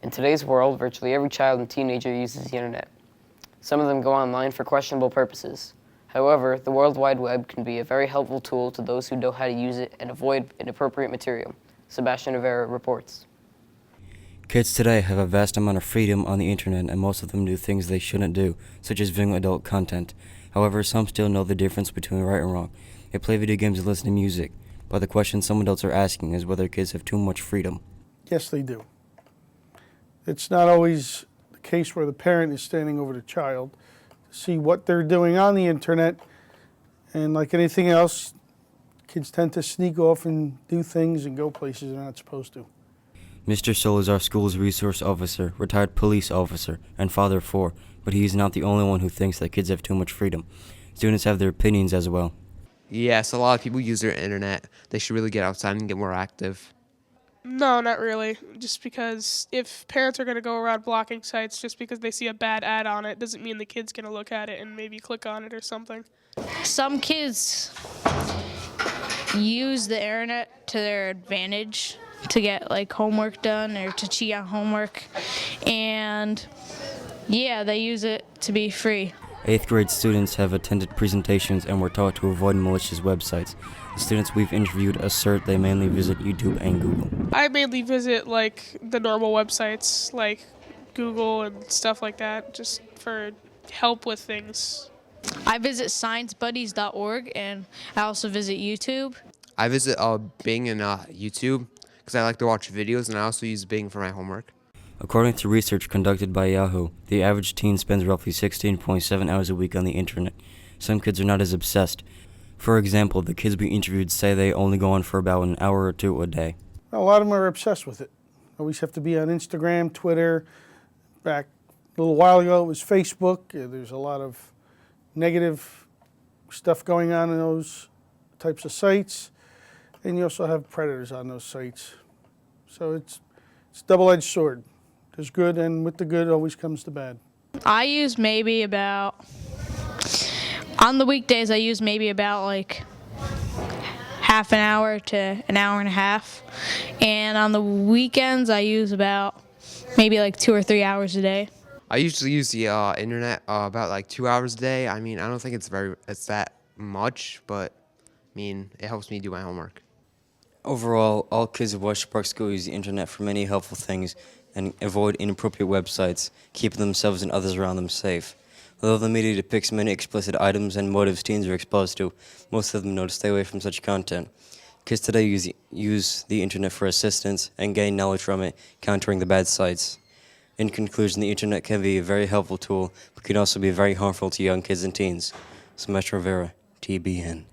In today's world, virtually every child and teenager uses the internet. Some of them go online for questionable purposes. However, the World Wide Web can be a very helpful tool to those who know how to use it and avoid inappropriate material. Sebastian Rivera reports. Kids today have a vast amount of freedom on the internet, and most of them do things they shouldn't do, such as viewing adult content. However, some still know the difference between right and wrong. They play video games and listen to music. But the question some adults are asking is whether kids have too much freedom. Yes, they do. It's not always the case where the parent is standing over the child to see what they're doing on the internet. And like anything else, kids tend to sneak off and do things and go places they're not supposed to. Mr. Soul is our school's resource officer, retired police officer, and father of 4, but he is not the only one who thinks that kids have too much freedom. Students have their opinions as well. Yes, a lot of people use their internet. They should really get outside and get more active. No, not really. Just because if parents are going to go around blocking sites just because they see a bad ad on it, doesn't mean the kid's going to look at it and maybe click on it or something. Some kids use the internet to their advantage to get like homework done or to cheat on homework, and yeah, they use it to be free. 8th grade students have attended presentations and were taught to avoid malicious websites. The students we've interviewed assert they mainly visit YouTube and Google. I mainly visit like the normal websites like Google and stuff like that just for help with things. I visit sciencebuddies.org, and I also visit YouTube. I visit Bing and YouTube because I like to watch videos, and I also use Bing for my homework. According to research conducted by Yahoo, the average teen spends roughly 16.7 hours a week on the internet. Some kids are not as obsessed. For example, the kids we interviewed say they only go on for about an hour or 2 a day. A lot of them are obsessed with it. Always have to be on Instagram, Twitter. Back a little while ago, it was Facebook. There's a lot of negative stuff going on in those types of sites. And you also have predators on those sites. So it's a double-edged sword. There's good, and with the good always comes the bad. I use maybe about, on the weekdays I use maybe about like half an hour to an hour and a half. And on the weekends I use about maybe like 2 or 3 hours a day. I usually use the internet about like 2 hours a day. I mean, I don't think it's that much, but I mean, it helps me do my homework. Overall, all kids of West Park School use the internet for many helpful things and avoid inappropriate websites, keeping themselves and others around them safe. Although the media depicts many explicit items and motives teens are exposed to, most of them know to stay away from such content. Kids today use the internet for assistance and gain knowledge from it, countering the bad sites. In conclusion, the internet can be a very helpful tool, but can also be very harmful to young kids and teens. Sebastian Rivera, TBN.